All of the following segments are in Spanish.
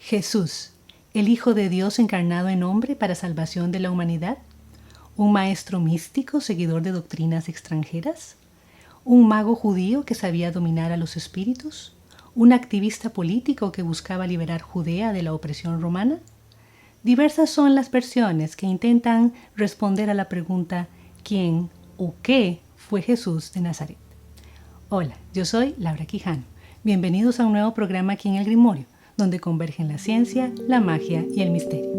Jesús, el Hijo de Dios encarnado en hombre para salvación de la humanidad. ¿Un maestro místico seguidor de doctrinas extranjeras? ¿Un mago judío que sabía dominar a los espíritus? ¿Un activista político que buscaba liberar Judea de la opresión romana? Diversas son las versiones que intentan responder a la pregunta ¿quién o qué fue Jesús de Nazaret? Hola, yo soy Laura Quijano. Bienvenidos a un nuevo programa aquí en El Grimorio, donde convergen la ciencia, la magia y el misterio.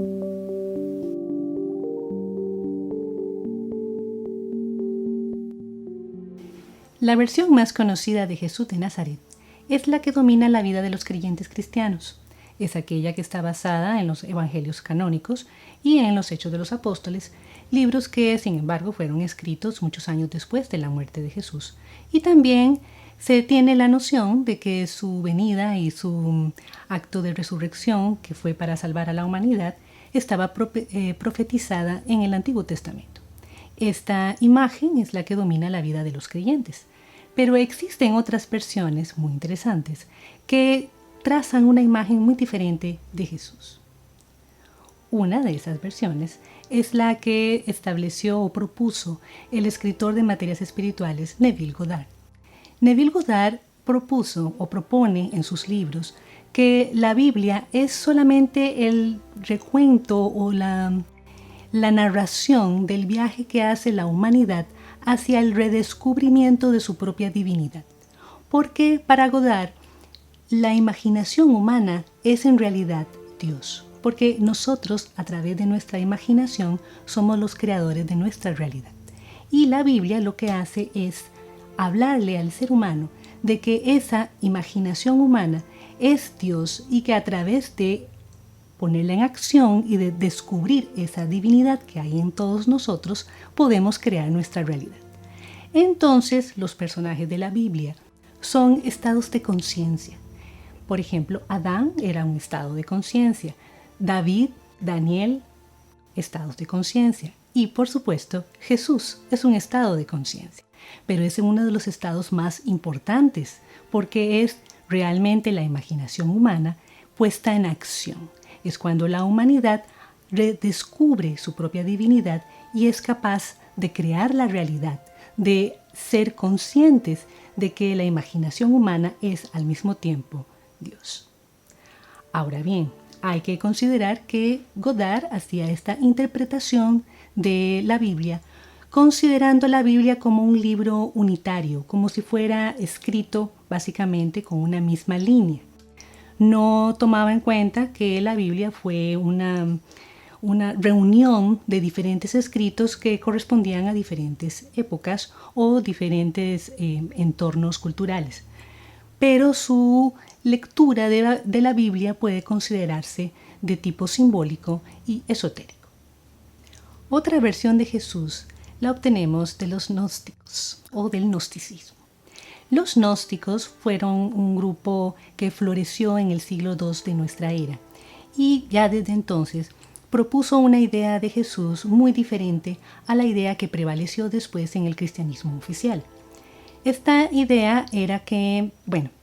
La versión más conocida de Jesús de Nazaret es la que domina la vida de los creyentes cristianos. Es aquella que está basada en los evangelios canónicos y en los Hechos de los Apóstoles, libros que, sin embargo, fueron escritos muchos años después de la muerte de Jesús. Y también se tiene la noción de que su venida y su acto de resurrección, que fue para salvar a la humanidad, estaba profetizada en el Antiguo Testamento. Esta imagen es la que domina la vida de los creyentes. Pero existen otras versiones muy interesantes que trazan una imagen muy diferente de Jesús. Una de esas versiones es la que estableció o propuso el escritor de materias espirituales Neville Goddard. Neville Goddard propuso o propone en sus libros que la Biblia es solamente el recuento o la narración del viaje que hace la humanidad hacia el redescubrimiento de su propia divinidad. Porque para Goddard, la imaginación humana es en realidad Dios. Porque nosotros, a través de nuestra imaginación, somos los creadores de nuestra realidad. Y la Biblia lo que hace es hablarle al ser humano de que esa imaginación humana es Dios y que a través de ponerla en acción y de descubrir esa divinidad que hay en todos nosotros, podemos crear nuestra realidad. Entonces, los personajes de la Biblia son estados de conciencia. Por ejemplo, Adán era un estado de conciencia, David, Daniel, estados de conciencia. Y, por supuesto, Jesús es un estado de conciencia. Pero es uno de los estados más importantes, porque es realmente la imaginación humana puesta en acción. Es cuando la humanidad redescubre su propia divinidad y es capaz de crear la realidad, de ser conscientes de que la imaginación humana es al mismo tiempo Dios. Ahora bien, hay que considerar que Goddard hacía esta interpretación de la Biblia considerando la Biblia como un libro unitario, como si fuera escrito básicamente con una misma línea. No tomaba en cuenta que la Biblia fue una reunión de diferentes escritos que correspondían a diferentes épocas o diferentes entornos culturales. Pero su lectura de la Biblia puede considerarse de tipo simbólico y esotérico. Otra versión de Jesús la obtenemos de los gnósticos o del gnosticismo. Los gnósticos fueron un grupo que floreció en el siglo II de nuestra era y ya desde entonces propuso una idea de Jesús muy diferente a la idea que prevaleció después en el cristianismo oficial. Esta idea era que,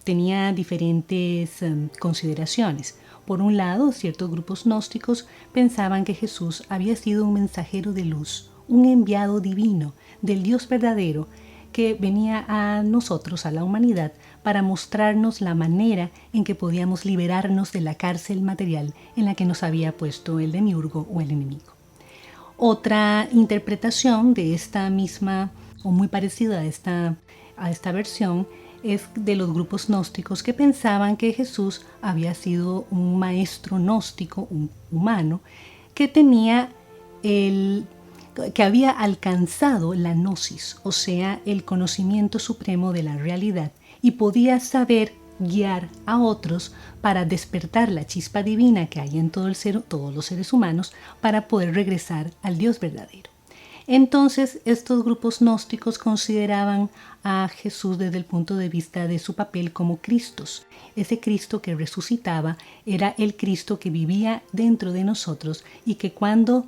tenía diferentes consideraciones. Por un lado, ciertos grupos gnósticos pensaban que Jesús había sido un mensajero de luz, un enviado divino del Dios verdadero que venía a nosotros, a la humanidad, para mostrarnos la manera en que podíamos liberarnos de la cárcel material en la que nos había puesto el demiurgo o el enemigo. Otra interpretación de esta misma, o muy parecida a esta versión, es de los grupos gnósticos que pensaban que Jesús había sido un maestro gnóstico, un humano, que había alcanzado la gnosis, o sea, el conocimiento supremo de la realidad, y podía saber guiar a otros para despertar la chispa divina que hay en todos los seres humanos para poder regresar al Dios verdadero. Entonces, estos grupos gnósticos consideraban a Jesús desde el punto de vista de su papel como Cristo. Ese Cristo que resucitaba era el Cristo que vivía dentro de nosotros y que cuando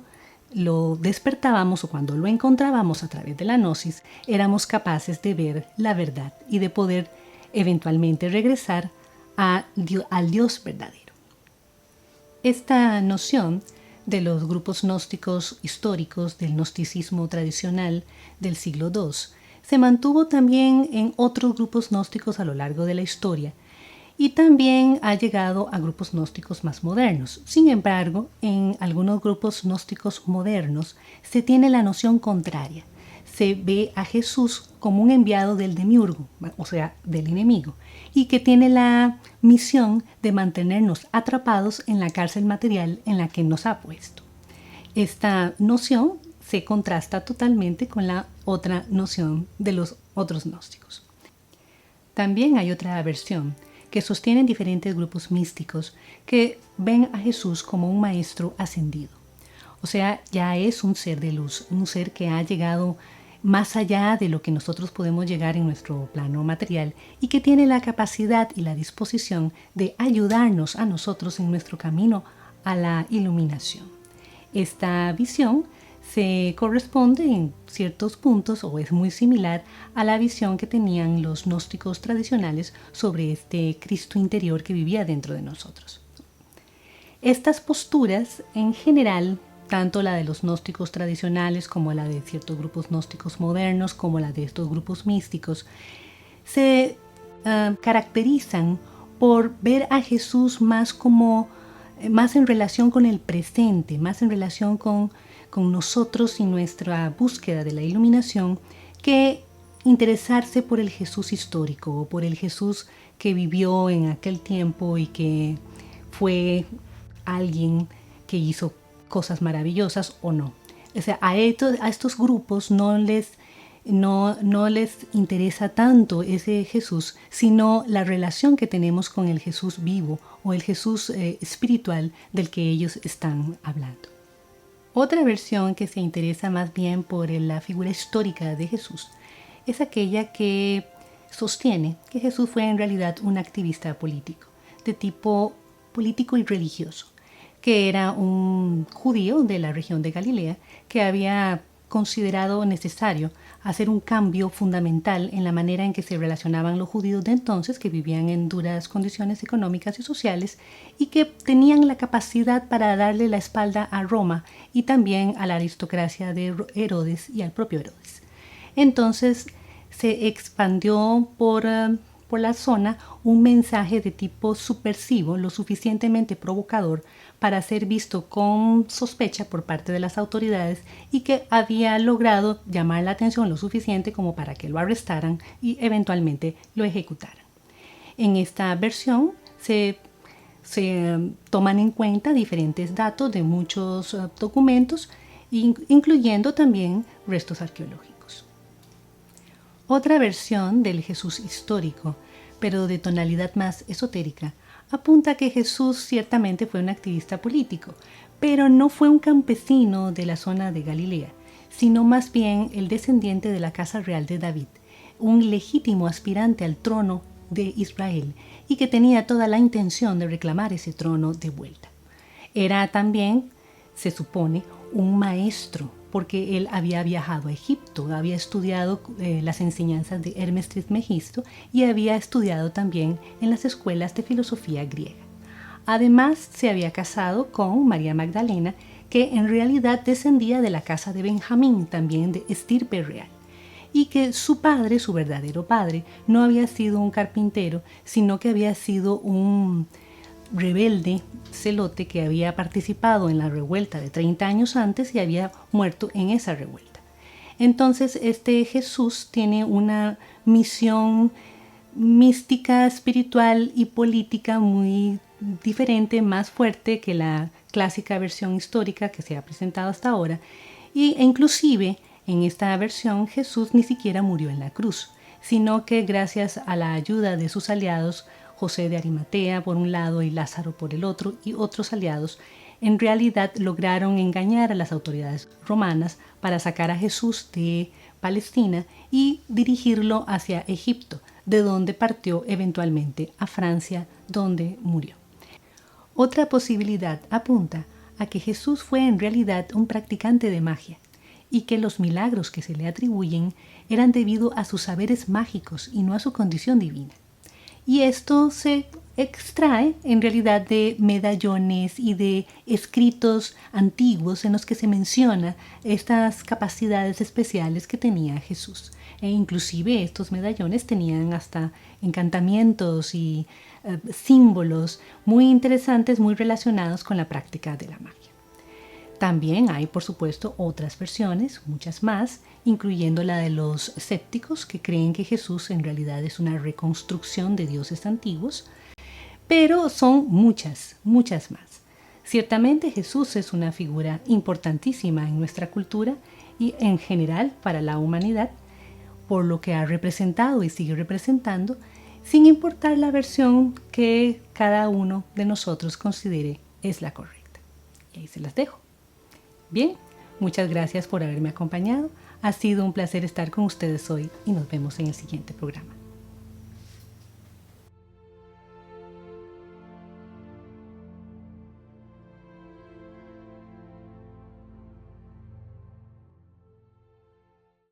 lo despertábamos o cuando lo encontrábamos a través de la gnosis, éramos capaces de ver la verdad y de poder eventualmente regresar al Dios verdadero. Esta noción de los grupos gnósticos históricos del gnosticismo tradicional del siglo II se mantuvo también en otros grupos gnósticos a lo largo de la historia y también ha llegado a grupos gnósticos más modernos. Sin embargo, en algunos grupos gnósticos modernos se tiene la noción contraria. Se ve a Jesús como un enviado del demiurgo, o sea, del enemigo, y que tiene la misión de mantenernos atrapados en la cárcel material en la que nos ha puesto. Esta noción se contrasta totalmente con la otra noción de los otros gnósticos. También hay otra versión que sostienen diferentes grupos místicos que ven a Jesús como un maestro ascendido. O sea, ya es un ser de luz, un ser que ha llegado más allá de lo que nosotros podemos llegar en nuestro plano material y que tiene la capacidad y la disposición de ayudarnos a nosotros en nuestro camino a la iluminación. Esta visión se corresponde en ciertos puntos o es muy similar a la visión que tenían los gnósticos tradicionales sobre este Cristo interior que vivía dentro de nosotros. Estas posturas en general, tanto la de los gnósticos tradicionales como la de ciertos grupos gnósticos modernos, como la de estos grupos místicos, se caracterizan por ver a Jesús más en relación con el presente, más en relación con nosotros y nuestra búsqueda de la iluminación, que interesarse por el Jesús histórico o por el Jesús que vivió en aquel tiempo y que fue alguien que hizo cosas maravillosas o no. O sea, a estos grupos no les interesa tanto ese Jesús, sino la relación que tenemos con el Jesús vivo o el Jesús espiritual del que ellos están hablando. Otra versión que se interesa más bien por la figura histórica de Jesús es aquella que sostiene que Jesús fue en realidad un activista político, de tipo político y religioso, que era un judío de la región de Galilea que había considerado necesario hacer un cambio fundamental en la manera en que se relacionaban los judíos de entonces, que vivían en duras condiciones económicas y sociales y que tenían la capacidad para darle la espalda a Roma y también a la aristocracia de Herodes y al propio Herodes. Entonces se expandió por la zona un mensaje de tipo subversivo, lo suficientemente provocador para ser visto con sospecha por parte de las autoridades y que había logrado llamar la atención lo suficiente como para que lo arrestaran y eventualmente lo ejecutaran. En esta versión se toman en cuenta diferentes datos de muchos documentos, incluyendo también restos arqueológicos. Otra versión del Jesús histórico, pero de tonalidad más esotérica, apunta que Jesús ciertamente fue un activista político, pero no fue un campesino de la zona de Galilea, sino más bien el descendiente de la casa real de David, un legítimo aspirante al trono de Israel y que tenía toda la intención de reclamar ese trono de vuelta. Era también, se supone, un maestro, porque él había viajado a Egipto, había estudiado las enseñanzas de Hermes Trismegisto y había estudiado también en las escuelas de filosofía griega. Además, se había casado con María Magdalena, que en realidad descendía de la casa de Benjamín, también de estirpe real, y que su padre, su verdadero padre, no había sido un carpintero, sino que había sido un rebelde celote que había participado en la revuelta de 30 años antes y había muerto en esa revuelta. Entonces este Jesús tiene una misión mística, espiritual y política muy diferente, más fuerte que la clásica versión histórica que se ha presentado hasta ahora, e inclusive en esta versión Jesús ni siquiera murió en la cruz, sino que gracias a la ayuda de sus aliados, José de Arimatea por un lado y Lázaro por el otro y otros aliados, en realidad lograron engañar a las autoridades romanas para sacar a Jesús de Palestina y dirigirlo hacia Egipto, de donde partió eventualmente a Francia, donde murió. Otra posibilidad apunta a que Jesús fue en realidad un practicante de magia y que los milagros que se le atribuyen eran debido a sus saberes mágicos y no a su condición divina. Y esto se extrae en realidad de medallones y de escritos antiguos en los que se menciona estas capacidades especiales que tenía Jesús. E inclusive estos medallones tenían hasta encantamientos y símbolos muy interesantes, muy relacionados con la práctica de la magia. También hay, por supuesto, otras versiones, muchas más, incluyendo la de los escépticos, que creen que Jesús en realidad es una reconstrucción de dioses antiguos, pero son muchas, muchas más. Ciertamente Jesús es una figura importantísima en nuestra cultura y en general para la humanidad, por lo que ha representado y sigue representando, sin importar la versión que cada uno de nosotros considere es la correcta. Y ahí se las dejo. Bien, muchas gracias por haberme acompañado. Ha sido un placer estar con ustedes hoy y nos vemos en el siguiente programa.